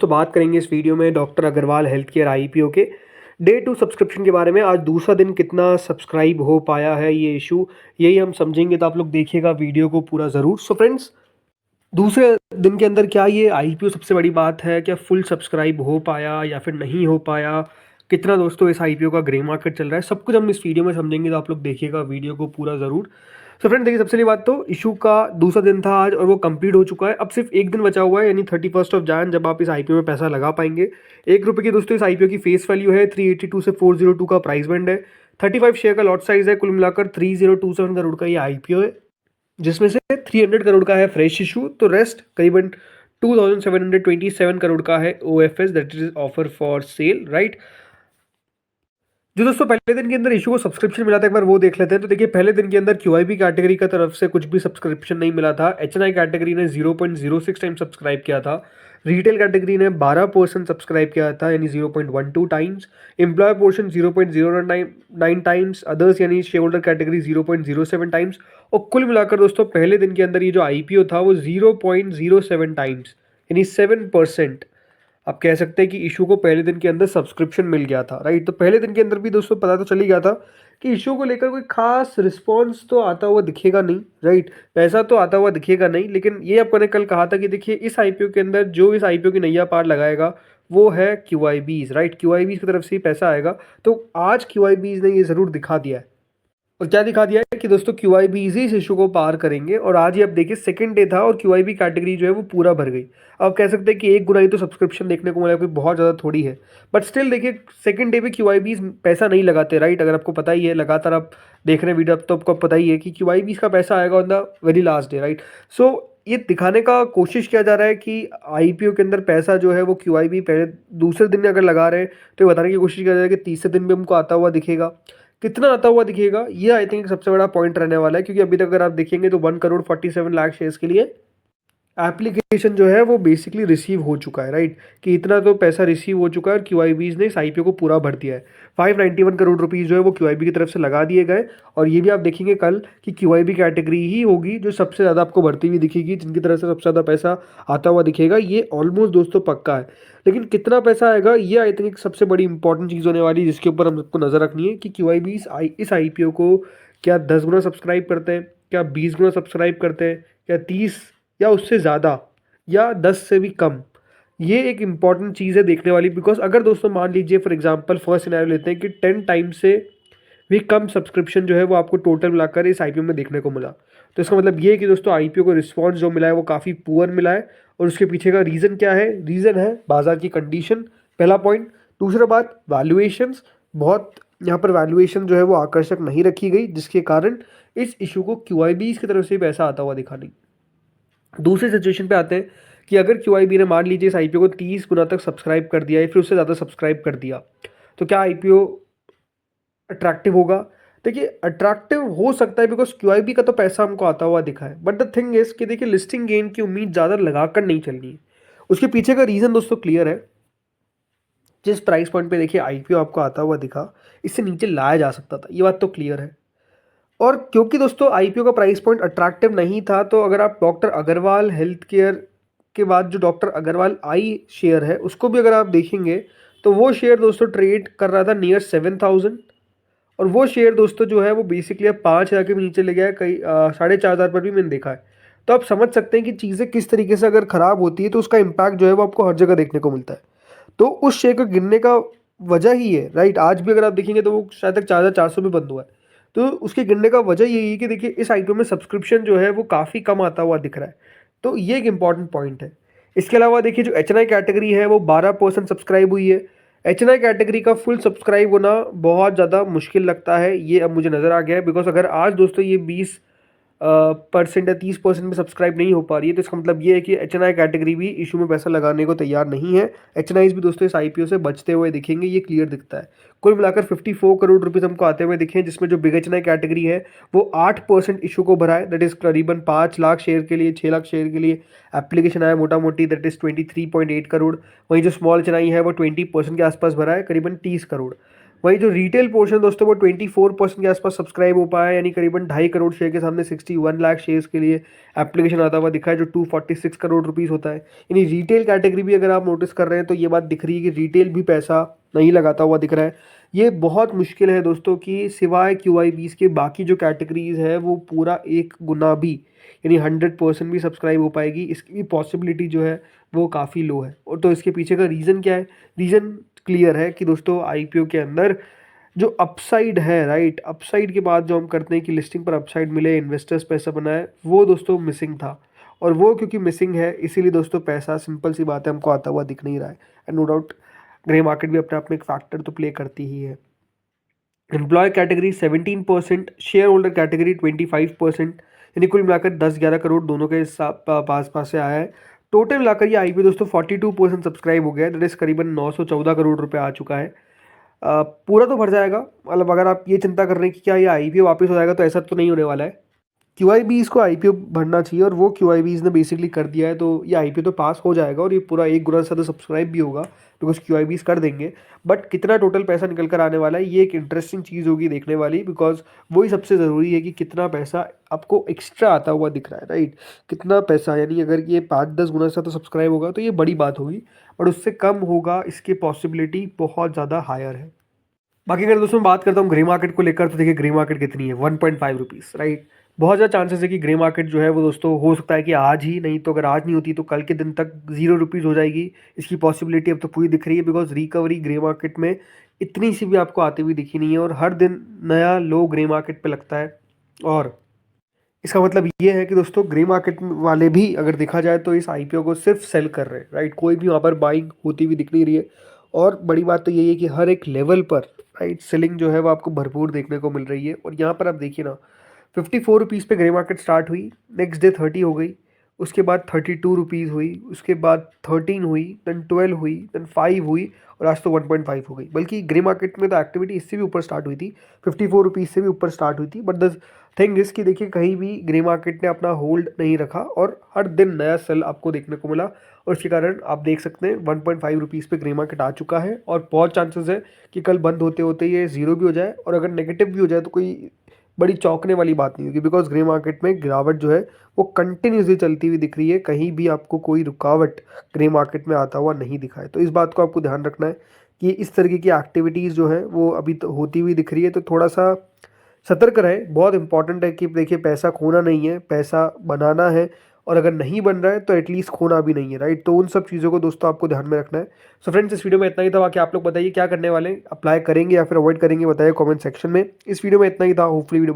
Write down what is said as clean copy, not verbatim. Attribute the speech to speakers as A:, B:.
A: दोस्तों बात करेंगे इस वीडियो में doctor Agarwal health care IPO के डे टू सब्सक्रिप्शन के बारे में। आज दूसरा दिन कितना सब्सक्राइब हो पाया है ये इशू, यही हम समझेंगे, तो आप लोग देखिएगा वीडियो को पूरा ज़रूर। सो फ्रेंड्स, दूसरे दिन के अंदर क्या ये आईपीओ सबसे बड़ी बात है, क्या फुल सब्सक्राइब हो पाया या फिर नहीं हो पाया, कितना दोस्तों इस आईपीओ का ग्रे मार्केट चल रहा है, सब कुछ हम इस वीडियो में समझेंगे, तो आप लोग देखिएगा वीडियो को पूरा ज़रूर। सो फ्रेंड देखिए, सबसे पहली बात तो इशू का दूसरा दिन था आज और वो कंप्लीट हो चुका है। अब सिर्फ एक दिन बचा हुआ है, यानी 31 जब आप इस आईपीओ में पैसा लगा पाएंगे। ₹1 की दोस्तों इस आईपीओ की फेस वैल्यू है, 382 से 402 का प्राइस बैंड है, 35 शेयर का लॉट साइज है, कुल मिलाकर 3027 करोड़ का ये आईपीओ है, जिसमें से 300 करोड़ का है फ्रेश इशू, तो रेस्ट करीबन 2727 करोड़ का है OFS, that is offer for sale, right. जो दोस्तों पहले दिन के अंदर इशू को सब्सक्रिप्शन मिला था, एक बार वो देख लेते हैं। तो देखिए, पहले दिन के अंदर क्यूआईबी कैटेगरी का तरफ से कुछ भी सब्सक्रिप्शन नहीं मिला था। एचएनआई कैटेगरी ने 0.06 टाइम सब्सक्राइब किया था। रिटेल कैटेगरी ने 12% सब्सक्राइब किया था, यानी 0.12 times. Employ portion 0.099 times. Others यानी शेयर होल्डर कैटेगरी 0.07 टाइम्स। और कुल मिलाकर दोस्तों पहले दिन के अंदर ये जो आईपीओ था वो 0.07 टाइम्स, यानी 7%। आप कह सकते हैं कि इशू को पहले दिन के अंदर सब्सक्रिप्शन मिल गया था, राइट। तो पहले दिन के अंदर भी दोस्तों पता तो चल ही गया था कि इशू को लेकर कोई खास रिस्पांस तो आता हुआ दिखेगा नहीं, राइट। पैसा तो आता हुआ दिखेगा नहीं, लेकिन ये आपको ने कल कहा था कि देखिए इस आईपीओ के अंदर जो इस आईपीओ की नैया पार लगाएगा वो है क्यूआईबीज, राइट। क्यूआईबीज की तरफ से ही पैसा आएगा। तो आज क्यूआईबीज ने ये ज़रूर दिखा दिया है। और क्या दिखा दिया है कि दोस्तों क्यूआईबी इसी इस इशू को पार करेंगे। और आज ही आप देखिए सेकंड डे था और क्यूआईबी कैटेगरी जो है वो पूरा भर गई। अब कह सकते हैं कि एक गुना ही तो सब्सक्रिप्शन देखने को मिला, कोई बहुत ज़्यादा थोड़ी है। बट स्टिल देखिए, सेकंड डे पे क्यूआईबी पैसा नहीं लगाते, राइट। अगर आपको पता ही है, लगातार आप देख रहे हैं वीडियो, तो आपको पता ही है कि क्यूआईबी का पैसा आएगा on the very last day, right. So ये दिखाने का कोशिश किया जा रहा है कि आईपीओ के अंदर पैसा जो है वो क्यूआईबी पहले दूसरे दिन में अगर लगा रहे हैं तो ये बताने की कोशिश किया जा रहा है कि तीसरे दिन भी हमको आता हुआ दिखेगा। कितना आता हुआ दिखेगा, ये आई थिंक सबसे बड़ा पॉइंट रहने वाला है, क्योंकि अभी तक अगर आप देखेंगे तो 1,47,00,000 शेयर्स के लिए एप्लीकेशन जो है वो बेसिकली रिसीव हो चुका है, राइट। कि इतना तो पैसा रिसीव हो चुका है और क्यूआईबीज ने इस आईपीओ को पूरा भर दिया है। 591 करोड़ रुपीज़ जो है वो क्यूआईबी की तरफ से लगा दिए गए। और ये भी आप देखेंगे कल कि क्यूआईबी कैटेगरी ही होगी जो सबसे ज़्यादा आपको बढ़ती हुई दिखेगी, जिनकी तरफ से सबसे ज़्यादा पैसा आता हुआ दिखेगा। ये ऑलमोस्ट दोस्तों पक्का है। लेकिन कितना पैसा आएगा, ये आई थिंक सबसे बड़ी इंपॉर्टेंट चीज़ होने वाली है, जिसके ऊपर हम सबको नज़र रखनी है कि क्यूआईबी इस आईपीओ को क्या 10 गुना सब्सक्राइब करते हैं, क्या 20 गुना सब्सक्राइब करते हैं, क्या 30 या उससे ज़्यादा, या 10 से भी कम। ये एक इंपॉर्टेंट चीज़ है देखने वाली। बिकॉज अगर दोस्तों मान लीजिए फॉर एग्जांपल फर्स्ट सिनेरियो लेते हैं कि 10 टाइम से भी कम सब्सक्रिप्शन जो है वो आपको टोटल मिलाकर इस आईपीओ में देखने को मिला, तो इसका मतलब ये है कि दोस्तों आईपीओ को रिस्पॉन्स जो मिला है वो काफ़ी पुअर मिला है। और उसके पीछे का रीज़न क्या है? रीज़न है बाजार की कंडीशन, पहला पॉइंट। दूसरा बात, वैल्यूएशंस, बहुत यहाँ पर वैल्यूएशन जो है वो आकर्षक नहीं रखी गई, जिसके कारण इस इशू को क्यूआईबीज की तरफ से पैसा आता हुआ दिखा नहीं। दूसरी सिचुएशन पे आते हैं कि अगर क्यूआईबी ने मान लीजिए इस आईपीओ को 30 गुना तक सब्सक्राइब कर दिया या फिर उससे ज़्यादा सब्सक्राइब कर दिया, तो क्या आईपीओ अट्रैक्टिव होगा? देखिए, अट्रैक्टिव हो सकता है बिकॉज क्यूआईबी का तो पैसा हमको आता हुआ दिखा है। बट द थिंग इज कि देखिए, लिस्टिंग गेन की उम्मीद ज़्यादा लगाकर नहीं चलनी है। उसके पीछे का रीज़न दोस्तों क्लियर है। जिस प्राइस पॉइंट पे देखिए आईपीओ आपको आता हुआ दिखा, इससे नीचे लाया जा सकता था, ये बात तो क्लियर है। और क्योंकि दोस्तों आईपीओ का प्राइस पॉइंट अट्रैक्टिव नहीं था, तो अगर आप डॉक्टर अग्रवाल हेल्थ केयर के बाद जो डॉक्टर अग्रवाल आई शेयर है उसको भी अगर आप देखेंगे, तो वो शेयर दोस्तों ट्रेड कर रहा था नियर 7,000। और वो शेयर दोस्तों जो है वो बेसिकली अब 5,000 के भी नीचे ले गया है, कई 4,500 पर भी मैंने देखा है। तो आप समझ सकते हैं कि चीज़ें किस तरीके से अगर ख़राब होती है तो उसका इम्पैक्ट जो है वो आपको हर जगह देखने को मिलता है। तो उस शेयर को गिरने का वजह ही है, राइट। आज भी अगर आप देखेंगे तो वो शायद तक 4,400 में बंद हुआ है। तो उसके गिरने का वजह यही है कि देखिए इस आईपीओ में सब्सक्रिप्शन जो है वो काफ़ी कम आता हुआ दिख रहा है। तो ये एक इंपॉर्टेंट पॉइंट है। इसके अलावा देखिए, जो एचएनआई कैटेगरी है वो 12% सब्सक्राइब हुई है। एचएनआई कैटेगरी का फुल सब्सक्राइब होना बहुत ज़्यादा मुश्किल लगता है, ये अब मुझे नज़र आ गया है। बिकॉज अगर आज दोस्तों ये 20% या 30% में सब्सक्राइब नहीं हो पा रही है, तो इसका मतलब ये है कि एचएनआई कैटेगरी भी इशू में पैसा लगाने को तैयार नहीं है। एचएनआईज भी दोस्तों इस आईपीओ से बचते हुए दिखेंगे, ये क्लियर दिखता है। कुल मिलाकर 54 करोड़ रुपीज़ हमको आते हुए दिखे, जिसमें जो बिग एचएनआई कैटेगरी है वो 8% इशू को भरा है, दैट इज करीबन 5 लाख शेयर के लिए, 6 लाख शेयर के लिए एप्लीकेशन आया मोटा मोटी, दैट इज 23.8 करोड़। वहीं जो स्मॉल एचएनआई है वो 20% के आसपास भरा है, करीबन 30 करोड़। वही जो रिटेल पोर्शन दोस्तों वो 24% के आसपास सब्सक्राइब हो पाया है, यानी करीबन 2.5 करोड़ शेयर के सामने 61 लाख शेयर्स के लिए एप्लीकेशन आता हुआ दिखा है, जो 246 करोड़ रुपीस होता है। यानी रिटेल कैटेगरी भी अगर आप नोटिस कर रहे हैं तो ये बात दिख रही है कि रिटेल भी पैसा नहीं लगाता हुआ दिख रहा है। ये बहुत मुश्किल है दोस्तों कि सिवाय QIBs के बाकी जो कैटेगरीज है वो पूरा 1 गुना भी, यानी 100% भी सब्सक्राइब हो पाएगी, इसकी भी पॉसिबिलिटी जो है वो काफ़ी लो है। और तो इसके पीछे का रीज़न क्या है? रीज़न क्लियर है कि दोस्तों IPO के अंदर जो अपसाइड है, राइट, अपसाइड की बात जो हम करते हैं कि लिस्टिंग पर अपसाइड मिले, इन्वेस्टर्स पैसा बनाए, वो दोस्तों मिसिंग था। और वो क्योंकि मिसिंग है इसीलिए दोस्तों पैसा, सिंपल सी बात है, हमको आता हुआ दिख नहीं रहा है। And no doubt grey market भी अपने आप में एक फैक्टर तो प्ले करती ही है। Employ category 17%, share holder category 25%, यानी कुल मिलाकर 10-11 करोड़ दोनों के पास से आया है। टोटल मिलाकर ये IPO दोस्तों 42% सब्सक्राइब हो गया है, दैट इज करीबन 914 करोड़ रुपए आ चुका है। पूरा तो भर जाएगा, मतलब अगर आप ये चिंता कर रहे हैं कि क्या ये IPO वापस हो जाएगा, तो ऐसा तो नहीं होने वाला है। QIBs को IPO भरना चाहिए और वो QIBs ने बेसिकली कर दिया है, तो ये IPO तो पास हो जाएगा और ये पूरा 1 गुना से ज़्यादा सब्सक्राइब भी होगा बिकॉज QIBs कर देंगे। बट कितना टोटल पैसा निकल कर आने वाला है ये एक इंटरेस्टिंग चीज़ होगी देखने वाली, बिकॉज वही सबसे ज़रूरी है कि कितना पैसा आपको एक्स्ट्रा आता हुआ दिख रहा है, राइट। कितना पैसा, यानी अगर ये 5-10 गुना से तो सब्सक्राइब होगा तो ये बड़ी बात होगी, बट उससे कम होगा इसकी पॉसिबिलिटी बहुत ज़्यादा हायर है। बाकी अगर दोस्तों मैं बात करता हूँ ग्रे मार्केट को लेकर, तो देखिए ग्रे मार्केट कितनी है, 1.5 रुपीज़, राइट। बहुत ज़्यादा चांसेस है कि ग्रे मार्केट जो है वो दोस्तों हो सकता है कि आज ही, नहीं तो अगर आज नहीं होती तो कल के दिन तक 0 रुपीज़ हो जाएगी। इसकी पॉसिबिलिटी अब तो पूरी दिख रही है, बिकॉज रिकवरी ग्रे मार्केट में इतनी सी भी आपको आती हुई दिखी नहीं है और हर दिन नया लो ग्रे मार्केट पे लगता है। और इसका मतलब ये है कि दोस्तों ग्रे मार्केट वाले भी अगर देखा जाए तो इस IPO को सिर्फ सेल कर रहे हैं, राइट। कोई भी वहाँ पर बाइंग होती हुई दिख नहीं रही है। और बड़ी बात तो यही है कि हर एक लेवल पर, राइट, सेलिंग जो है वो आपको भरपूर देखने को मिल रही है। और यहाँ पर आप देखिए ना, 54 रुपीज़ पे ग्रे मार्केट स्टार्ट हुई, नेक्स्ट डे 30 हो गई, उसके बाद 32 रुपीज़ हुई, उसके बाद 13 हुई, देन 12 हुई, देन 5 हुई, और आज तो 1.5 हो गई। बल्कि ग्रे मार्केट में तो एक्टिविटी इससे भी ऊपर स्टार्ट हुई थी, 54 रुपीज़ से भी ऊपर स्टार्ट हुई थी। बट द थिंग इज कि देखिए कहीं भी ग्रे मार्केट ने अपना होल्ड नहीं रखा और हर दिन नया सेल आपको देखने को मिला, और इसके कारण आप देख सकते हैं 1.5 रुपीज़ पे ग्रे मार्केट आ चुका है। और बहुत चांसेस है कि कल बंद होते होते ये 0 भी हो जाए, और अगर नेगेटिव भी हो जाए तो कोई बड़ी चौंकने वाली बात नहीं होगी, बिकॉज ग्रे मार्केट में गिरावट जो है वो कंटिन्यूसली चलती हुई दिख रही है, कहीं भी आपको कोई रुकावट ग्रे मार्केट में आता हुआ नहीं दिखा है। तो इस बात को आपको ध्यान रखना है कि इस तरीके की एक्टिविटीज़ जो है वो अभी तो होती हुई दिख रही है, तो थोड़ा सा सतर्क रहे। बहुत इंपॉर्टेंट है कि देखिए पैसा खोना नहीं है, पैसा बनाना है, और अगर नहीं बन रहा है तो एटलीस्ट खोना भी नहीं है, राइट। तो उन सब चीज़ों को दोस्तों आपको ध्यान में रखना है। सो फ्रेंड्स, इस वीडियो में इतना ही था। बाकी आप लोग बताइए क्या करने वाले हैं, अप्लाई करेंगे या फिर अवॉइड करेंगे, बताइए कमेंट सेक्शन में। इस वीडियो में इतना ही था। Hopefully video